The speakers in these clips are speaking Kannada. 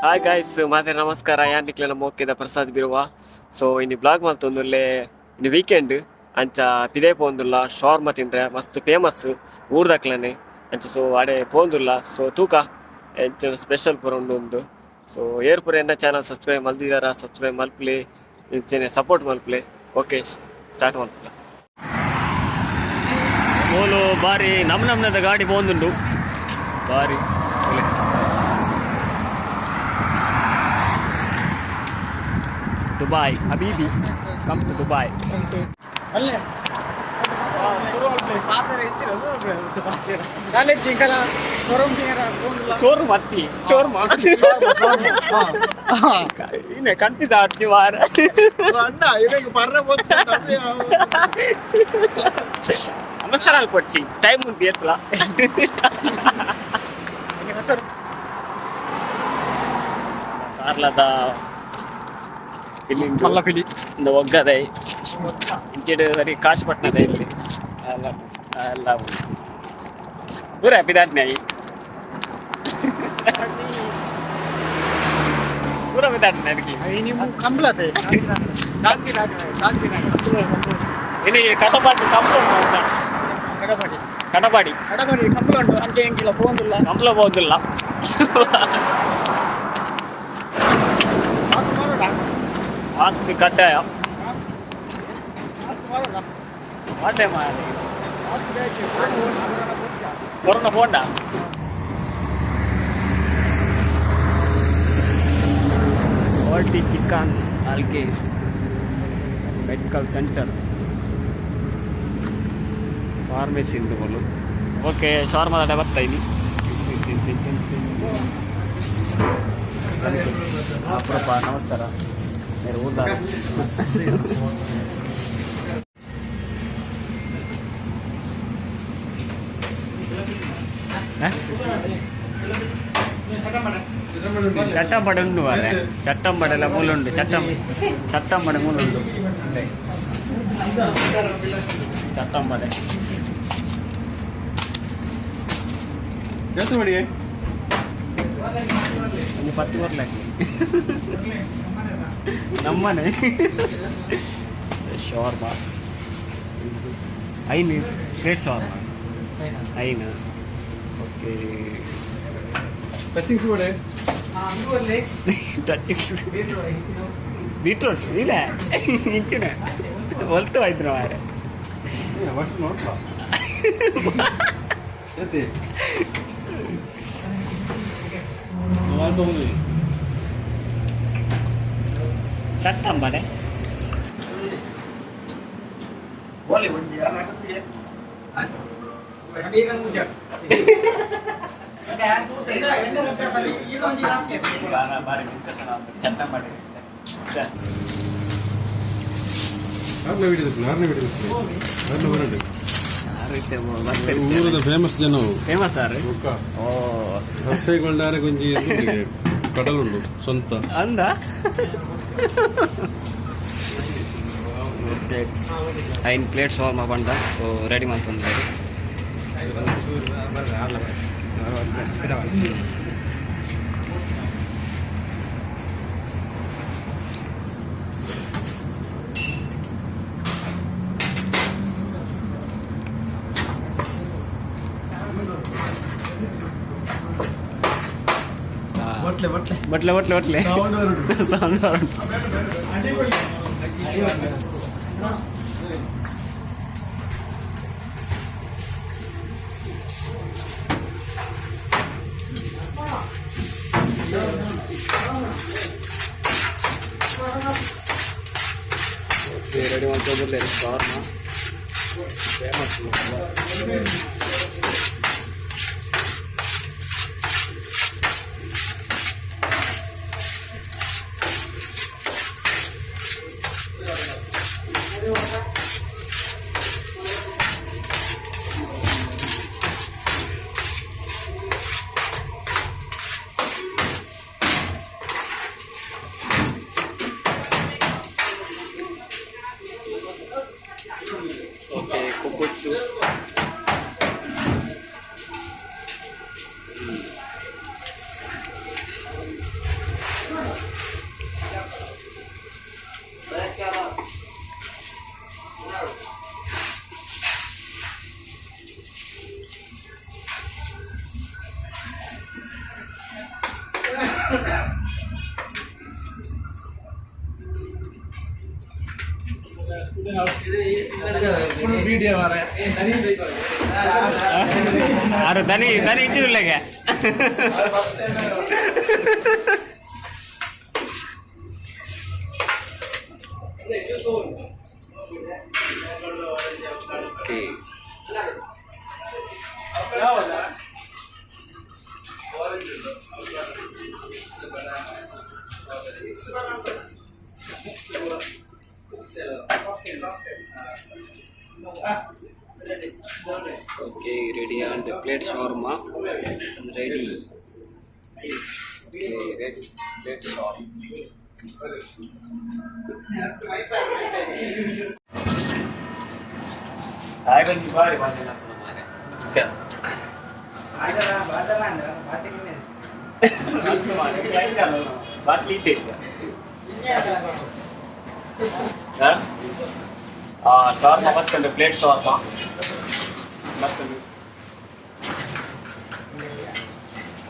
ಹಾಯ್ ಗಾಯ್ಸ್ ಮಾತೆ ನಮಸ್ಕಾರ ಯಾನ್ನಿಕ್ಲೆ ನಮ್ಮ ಓಕೆದ ಪ್ರಸಾದ್ ಬಿರುವ ಸೊ ಇನ್ನು ಬ್ಲಾಗ್ ಮಲ್ತೊಂದುಲ್ಲೆ ಇನ್ನು ವೀಕೆಂಡ್ ಅಂಚ ಪಿದೇ ಪೋಂದುಲ್ಲ ಶಾರ್ಮ ತಿಂಡ್ರೆ ಮಸ್ತ್ ಫೇಮಸ್ ಊರ್ದಕ್ಲನೆ ಅಂಚ ಸೊ ಅಡೆ ಪೋಂದುಲ್ಲ ಸೊ ತೂಕ ಎಂಚ ಸ್ಪೆಷಲ್ ಪೂರ ಉಂಡು ಸೊ ಏರ್ ಪೂರ ಎನ್ನ ಚಾನಲ್ ಸಬ್ಸ್ಕ್ರೈಬ್ ಮಲ್ದಿದಾರ ಸಬ್ಸ್ಕ್ರೈಬ್ ಮಲ್ಪ್ಲೆ ಇಂಚನೆ ಸಪೋರ್ಟ್ ಮಲ್ಪ್ಲೆ ಓಕೆ ಸ್ಟಾರ್ಟ್ ಮಲ್ಪಲ ಓಲು ಬಾರಿ ನಮ್ನದ ಗಾಡಿ ಪೋಂದುಂಡು ಬಾರಿ Dubai, Habibi, come to Dubai. ಅಲ್ಲೇ ನಾಳೆ ಜಿಂಕಲ ಶೋರೂಮ್ ಜಿಂಕಲ ಶೋರೂಮ್ ಹತ್ತಿ ಶೋರೂಮ್ ಇನ್ನೇ ಕನ್ಫ್ಯೂಸ್ ಆಗ್ತಿ ವಾರ ಅಣ್ಣ ಇವಾಗ ಬರ್ರೆ ಅವಸರ ಕೊಡ್ಸಿ ಟೈಮ್ ಉಂಟು ಎತ್ತಲ ಕಾರ್ಲದ ಮಲ್ಲಪಿಲಿ இந்த ಒಗ್ಗದೆ ಇಂಚಿಡು ಸರಿ ಕಾಶ್ ಪಟ್ಟಣದ ಇಲ್ಲಿ ಎಲ್ಲ ಪೂರ ಬಿದಾಟ್ನಾಯಿ ಪೂರ ಬಿದಾಟ್ನಾಯಿ ನೀವು ಕಂಬಳತೆ ಇನಿ ಕಟಪಾಡಿ ಕಟಪಾಡಿ ಕಂಬಳ ಉಂಟು ಅಂಚೆ ಎಂಕಿಲ್ಲ ಕಂಬಳ ಹೋಗುದಿಲ್ಲ ಮಾಸ್ಕ್ ಕಡ್ಡಾಯ ವಾಟೆ ಮಾಡಿ ಕೊರೋನಾ ಹೋಂಡ ಕ್ವಾಲಿಟಿ ಚಿಕನ್ ಅಲ್ಗೆ ಮೆಡಿಕಲ್ ಸೆಂಟರ್ ಫಾರ್ಮಸಿ ಬೋಲು ಓಕೆ ಶಾರ್ಮದ ಬರ್ತಾ ಇನಿ ಅಪ್ರಪ್ಪ ನಮಸ್ಕಾರ ಊಟ ಚಟ್ಟಂಬಡೆ ಉಂಡು ಮಾರೆ ಚಟ್ಟಂಬಡೆ ಎಲ್ಲ ಮೂಲುಂಡು ಚಟ್ಟಂಬಡೆ ಮೂಲುಂಡು ಚಟ್ಟಂಬಡೆ ಒಂದು 10 ಬರ್ಲಾಕಿ ನಮ್ಮನೆ ಶವರ್ಮ ಐನು ಪ್ಲೇಟ್ ಶವರ್ಮ ಐನು ಓಕೆ ಟಚಿಂಗ್ಸ್ ಕೂಡ ಟಚಿಂಗ್ಸ್ ಬೀಟ್ರೋಟ್ ಇಲ್ಲ ಇಂಚಿನ ಹೊಲ್ತು ಆಯ್ತು ಮಾರೆ ಚಟ್ಟಂಬಡೆ ಫೇಮಸ್ ಜನ ಫೇಮಸ್ ರಸಗೊಳ್ಳಾರೆ ಕೊಂಚಿ ಕಡಲುಂಡು ಸ್ವಂತ ಅಂದ ಐನ್ ಪ್ಲೇಟ್ ಶಾರ್ಮ ಬಂಡ ಸೊ ರೆಡಿ ಮಾಡ್ಕೊಂಡು ಬಟ್ಲೆ ಸೌಂಡ್ ರೆಡಿ ಮಾಡ್ಕೊಂಡ್ಬರ್ಲಿ ಶಾರ್ಮ ಫೇಮಸ್ ಓಕೆ ಕುಕ್ಕುಸು ಅರೆ ದನಿ ದನಿ ಇಚ್ಚಿದಿಲ್ಲಗೆ Okay, ready on the plate shawarma. Ready. Okay, ready. Plate shawarma. I will be very much enough for my. Yeah. What we take? Shawarma मत कर प्लेट shawarma मत कर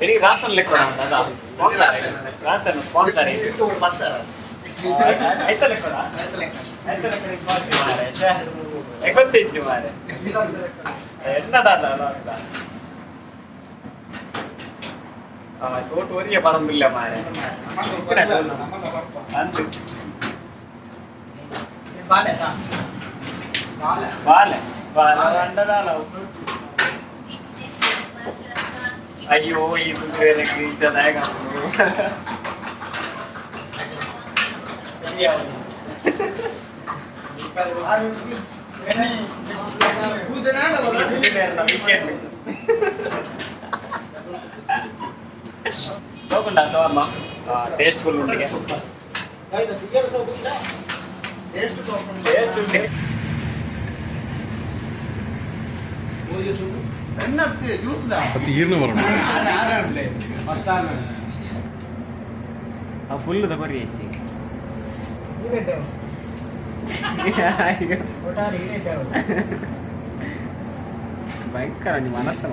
मेरी राशन लिख रहा हूँ दादा स्पॉन्सर है राशन स्पॉन्सर है ऐसा लिख रहा ऐसा लिख रहा एक बार तेज मारे इतना दादा चोट हो रही है परम बिल्ला मारे अयो ये दूसरे लगी चलाएगा బాగుందా షవర్మా టేస్ట్ఫుల్ ఉంది టేస్ట్ ఉంది തീർന്നു പറഞ്ഞു ಆ ಫುಲ್ ತಗೋರಿ ಹೆಚ್ಚಿ ಭಯಂಕರ ನಿಮ್ಮ ಮನಸ್ಸು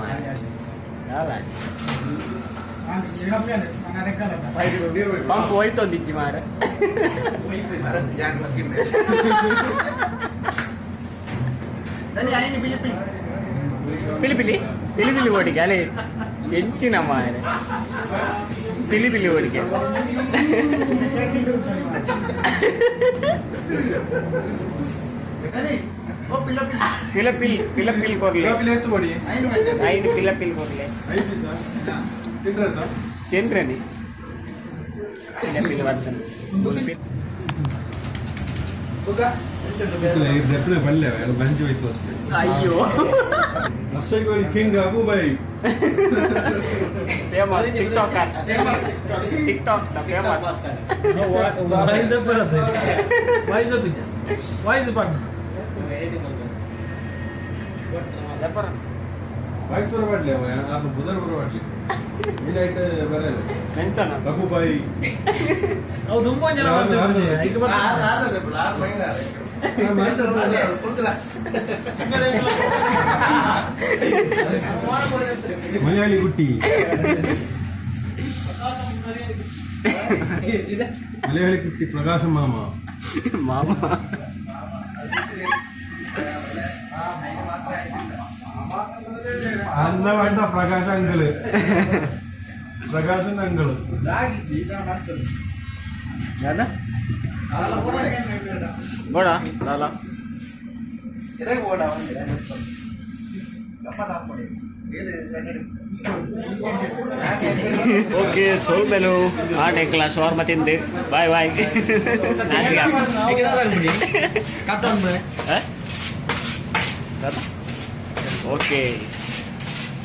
ಪಂಪ್ ಹೋಯ್ತೊಂದಿಜ್ಜಿ ಮಾರ ಪಿಲಿಪಿಲಿ ಪಿಲಿಪಿಲಿ ಓಡಿಗೆ ಅಲೆ ಹೆಚ್ಚಿನ ಮಾರೆ ಪಿಲಿಪಿಲಿ ಓಡಿಗೆ ಪಿಲಪಿಲ್ ಪಿಲಪಿಲ್ ಕೊರ್ಲೆ ಐದು ಪಿಲಪಿಲ್ ಕೊರ್ಲೆ ತಿನ್ರೇನಿ ಪಿಲಪಿಲ್ ಬರ್ತನೆ ಎಪ್ಪನೇ ಬಲ್ಲೆ ಬಂಚಿ ಹೋಯ್ತು ಅಯ್ಯೋ ರಸಗೋಳಿ ಕಿಂಗ್ ಅಬು ಬೈ ಫೇಮಸ್ ಟಿಕ್ಟಾಕರ್ ಟಿಕ್ಟಾಕ್ ದ famous Why is it partner? ಜಪರ ವಾಯ್ಸ್ ಬರಬಾಡ್ಲಿ ಅದು ಬುಧರ್ ಬರಬಾಡ್ಲಿ ಇಲ್ಲೈಟ್ ಬರಲ್ಲ ಮೆನ್ಸನ್ ಅಬು ಬೈ ಅವು ತುಂಬಾ ಜನ ಬರ್ತಾರೆ ಈಗ ಮಲಯಾಳಿ ಗುಟ್ಟಿ ಮಲಯಾಳಿ ಗುಟ್ಟಿ ಪ್ರಕಾಶ ಮಾಮ ಮಾಮ അന്ന വേണ്ട പ്രകാശ അങ്കിള് പ്രകാശന്റെ അങ്കിള് ಬೋಡ ಲಾಲ ಓಕೆ ಸೋಲ್ಮೇಲು ಆಟೆಕ್ಲ ಶವರ್ಮ ತಿಂದು ಬಾಯ್ ಬಾಯ್ ಓಕೆ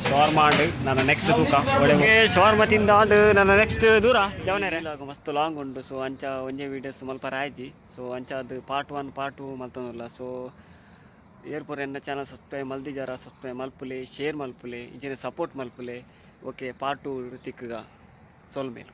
ಶವರ್ಮ ಆಂಡ್ ನನ್ನ ನೆಕ್ಸ್ಟ್ ತೂಕ ಒಳ್ಳೆ ಶವರ್ಮ ತಿಂದಾಂಡ್ ನನ್ನ ನೆಕ್ಸ್ಟ್ ದೂರ ಜವನೇರೆ ಮಸ್ತ್ ಲಾಂಗ್ ಉಂಟು ಸೊ ಅಂಚ ಒಂಜೆ ವೀಡಿಯೋಸ್ ಮಲ್ಪ ರಾಯ್ಜಿ ಸೊ ಅಂಚ ಅದು ಪಾರ್ಟ್ 1 ಪಾರ್ಟ್ 2 ಮಲ್ತೊಂದುಲ್ಲ ಸೊ ಏರ್ಪುರ ಎನ್ನ ಚಾನಲ್ ಸಬ್ಸ್ಕ್ರೈಬ್ ಮಲ್ದಿಜಾರ ಸಬ್ಸ್ಕ್ರೈಬ್ ಮಲ್ಪುಲೆ ಶೇರ್ ಮಲ್ಪುಲೆ ಇಂಚಿನ ಸಪೋರ್ಟ್ ಮಲ್ಪುಲೆ ಓಕೆ ಪಾರ್ಟ್ 2 ತಿಕ್ಕಗ ಸೋಲ್ಮೇಲು.